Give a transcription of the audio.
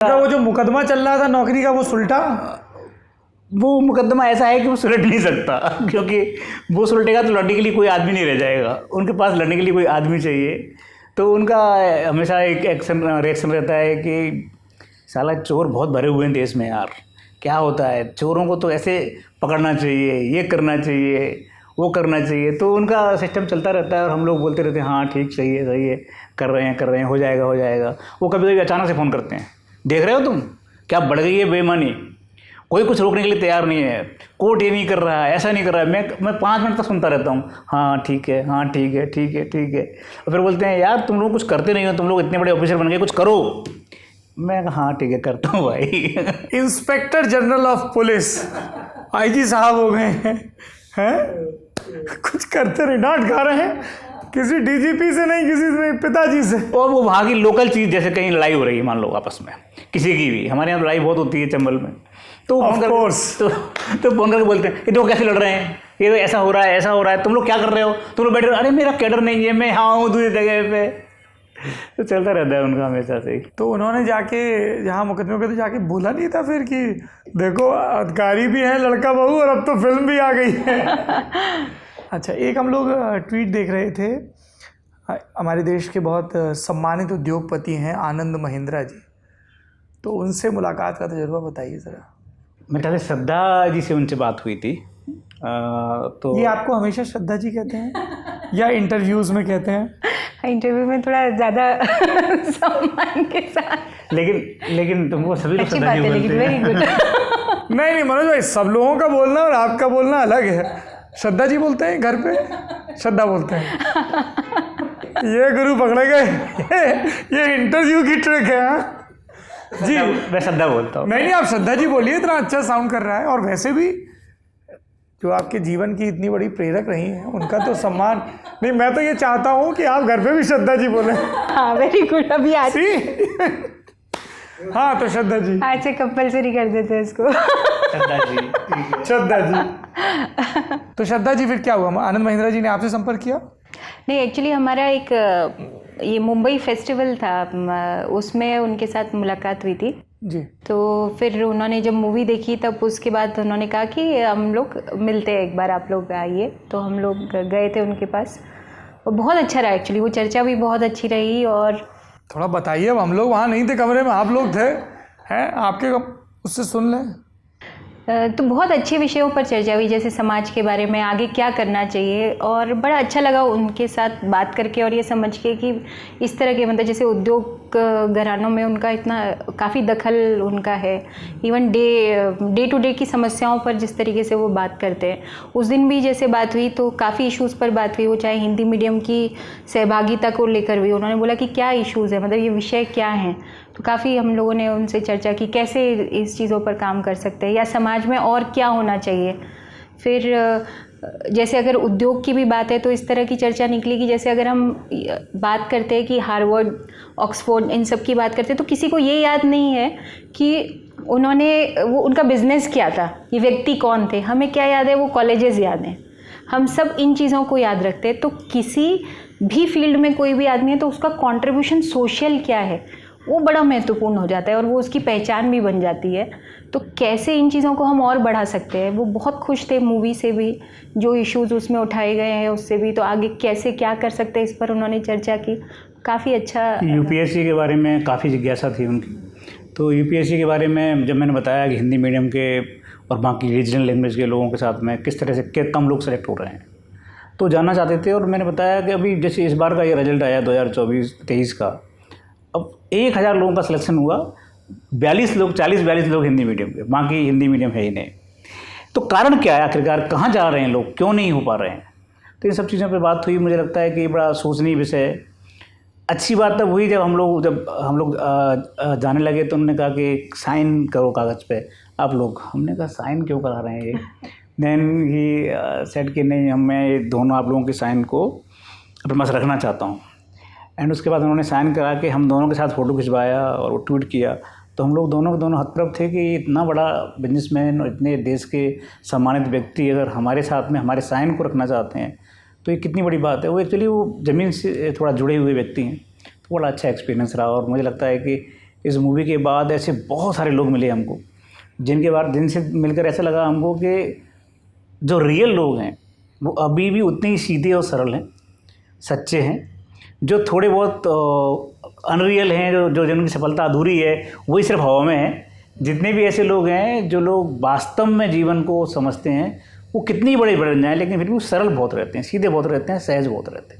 वो जो मुकदमा चल रहा था नौकरी का वो सुलटा, वो मुकदमा ऐसा है कि वो सुलट नहीं सकता, क्योंकि वो सुलटेगा तो लड़ने के लिए कोई आदमी नहीं रह जाएगा। उनके पास लड़ने के लिए कोई आदमी चाहिए। तो उनका हमेशा एक रिएक्शन रहता है कि साला चोर बहुत भरे हुए हैं देश में यार, क्या होता है, चोरों को तो ऐसे पकड़ना चाहिए, ये करना चाहिए, वो करना चाहिए। तो उनका सिस्टम चलता रहता है और हम लोग बोलते रहते हैं हाँ ठीक, सही है, कर रहे हैं, हो जाएगा। वो कभी कभी अचानक से फ़ोन करते हैं, देख रहे हो तुम क्या बढ़ गई है बेईमानी, कोई कुछ रोकने के लिए तैयार नहीं है, कोर्ट ये नहीं कर रहा है, ऐसा नहीं कर रहा है। मैं 5 मिनट तक सुनता रहता हूँ, हाँ ठीक है, और फिर बोलते हैं यार तुम लोग कुछ करते नहीं हो, तुम लोग इतने बड़े ऑफिसर बन गए, कुछ करो। मैं कहा हाँ ठीक है, करता हूँ भाई। Inspector general of police IG साहब हो गए हैं, कुछ करते नहीं, डांट खा रहे हैं किसी डीजीपी से नहीं, किसी से पिताजी से। और वो वहाँ की लोकल चीज़, जैसे कहीं लड़ाई हो रही है मान लो आपस में, किसी की भी, हमारे यहाँ लड़ाई बहुत होती है चंबल में, तो फोन करके बोलते हैं ये तो कैसे लड़ रहे हैं, ये तो ऐसा हो रहा है, तुम लोग क्या कर रहे हो, तुम लोग बैठे रहो, अरे मेरा कैडर नहीं है, मैं हाँ हूँ दूसरी जगह पे। तो चलता रहता है उनका हमेशा से। तो उन्होंने जाके जहाँ मुकदमे पे तो जाके बोला नहीं था फिर कि देखो अधिकारी भी है लड़का बहू और अब तो फिल्म भी आ गई है। अच्छा, एक हम लोग ट्वीट देख रहे थे, हमारे देश के बहुत सम्मानित उद्योगपति हैं आनंद महिंद्रा जी, तो उनसे मुलाकात का तजुर्बा बताइए ज़रा। मेरे ख्याल से श्रद्धा जी से उनसे बात हुई थी। तो ये आपको हमेशा श्रद्धा जी कहते हैं या इंटरव्यूज़ में कहते हैं? इंटरव्यू में थोड़ा ज़्यादा सम्मान के साथ, लेकिन तुमको सभी लोग श्रद्धा जी बोलते हैं। Very good. नहीं मनोज भाई, सब लोगों का बोलना और आपका बोलना अलग है। श्रद्धा जी बोलते हैं घर पे, श्रद्धा बोलते हैं। ये गुरु पकड़े गए, ये इंटरव्यू की ट्रिक है। हाँ जी, मैं श्रद्धा बोलता हूँ। नहीं आप श्रद्धा जी बोलिए, इतना अच्छा साउंड कर रहा है। और वैसे भी जो आपके जीवन की इतनी बड़ी प्रेरक रही हैं, उनका तो सम्मान नहीं, मैं तो ये चाहता हूँ कि आप घर पे भी श्रद्धा जी बोलें। हाँ वेरी गुड। अभी आज हाँ तो श्रद्धा जी, आज से कंपलसरी कर देते हैं इसको। श्रद्धा जी। तो श्रद्धा जी फिर क्या हुआ, आनंद महिंद्रा जी ने आपसे संपर्क किया? नहीं, एक्चुअली हमारा एक ये मुंबई फेस्टिवल था, उसमें उनके साथ मुलाकात हुई थी जी। तो फिर उन्होंने जब मूवी देखी तब उसके बाद उन्होंने कहा कि हम लोग मिलते हैं एक बार, आप लोग आइए। तो हम लोग गए थे उनके पास और बहुत अच्छा रहा एक्चुअली, वो चर्चा भी बहुत अच्छी रही। और थोड़ा बताइए, अब हम लोग वहाँ नहीं थे, कमरे में आप लोग थे, हैं आपके उससे सुन लें। तो बहुत अच्छे विषयों पर चर्चा हुई, जैसे समाज के बारे में आगे क्या करना चाहिए। और बड़ा अच्छा लगा उनके साथ बात करके और ये समझ के कि इस तरह के मतलब जैसे उद्योग घरानों में उनका इतना काफ़ी दखल उनका है। इवन डे टू डे की समस्याओं पर जिस तरीके से वो बात करते हैं, उस दिन भी जैसे बात हुई तो काफ़ी इश्यूज़ पर बात हुई, वो चाहे हिंदी मीडियम की सहभागिता को लेकर भी उन्होंने बोला कि क्या इश्यूज़ है, मतलब ये विषय क्या हैं। तो काफ़ी हम लोगों ने उनसे चर्चा की कैसे इस चीज़ों पर काम कर सकते हैं या समाज में और क्या होना चाहिए। फिर जैसे अगर उद्योग की भी बात है तो इस तरह की चर्चा निकली कि जैसे अगर हम बात करते हैं कि हार्वर्ड, ऑक्सफोर्ड, इन सब की बात करते हैं तो किसी को ये याद नहीं है कि वो उनका बिजनेस क्या था, ये व्यक्ति कौन थे। हमें क्या याद है, वो कॉलेजेस याद हैं। हम सब इन चीज़ों को याद रखते हैं। तो किसी भी फील्ड में कोई भी आदमी है तो उसका कॉन्ट्रीब्यूशन सोशल क्या है वो बड़ा महत्वपूर्ण हो जाता है और वो उसकी पहचान भी बन जाती है। तो कैसे इन चीज़ों को हम और बढ़ा सकते हैं, वो बहुत खुश थे मूवी से भी, जो इश्यूज़ उसमें उठाए गए हैं उससे भी। तो आगे कैसे क्या कर सकते हैं इस पर उन्होंने चर्चा की, काफ़ी अच्छा। यूपीएससी के बारे में काफ़ी जिज्ञासा थी उनकी। तो यूपीएससी के बारे में जब मैंने बताया कि हिंदी मीडियम के और बाकी रीजनल लैंग्वेज के लोगों के साथ में किस तरह से कम लोग सेलेक्ट हो रहे हैं, तो जानना चाहते थे। और मैंने बताया कि अभी जैसे इस बार का ये रिजल्ट आया 2024-23 का, अब 1000 लोगों का सिलेक्शन हुआ, 42 लोग हिंदी मीडियम के, बाकी हिंदी मीडियम है ही नहीं। तो कारण क्या है, आखिरकार कहाँ जा रहे हैं लोग, क्यों नहीं हो पा रहे हैं? तो इन सब चीज़ों पे बात हुई। मुझे लगता है कि बड़ा सोचनीय विषय है। अच्छी बात तब हुई जब हम लोग जाने लगे तो उन्होंने कहा कि साइन करो कागज़ पे आप लोग। हमने कहा साइन क्यों करा रहे हैं ये? देन ही सेड कि नहीं, मैं दोनों आप लोगों के साइन को अपने पास रखना चाहता हूँ। एंड उसके बाद उन्होंने साइन करा के हम दोनों के साथ फ़ोटो खिंचवाया और वो ट्वीट किया। तो हम लोग दोनों के दोनों हतप्रभ थे कि इतना बड़ा बिजनेसमैन और इतने देश के सम्मानित व्यक्ति अगर हमारे साथ में हमारे साइन को रखना चाहते हैं तो ये कितनी बड़ी बात है। वो एक्चुअली वो ज़मीन से थोड़ा जुड़े हुए व्यक्ति हैं, तो बड़ा अच्छा एक्सपीरियंस रहा। और मुझे लगता है कि इस मूवी के बाद ऐसे बहुत सारे लोग मिले हमको, जिनसे मिलकर ऐसा लगा हमको कि जो रियल लोग हैं वो अभी भी उतने ही सीधे और सरल हैं, सच्चे हैं। जो थोड़े बहुत अनरियल हैं, जो जिनकी सफलता अधूरी है, वही सिर्फ हवा में है। जितने भी ऐसे लोग हैं जो लोग वास्तव में जीवन को समझते हैं, वो कितनी बड़े बन जाएं लेकिन फिर भी वो सरल बहुत रहते हैं, सीधे बहुत रहते हैं, सहज बहुत रहते हैं।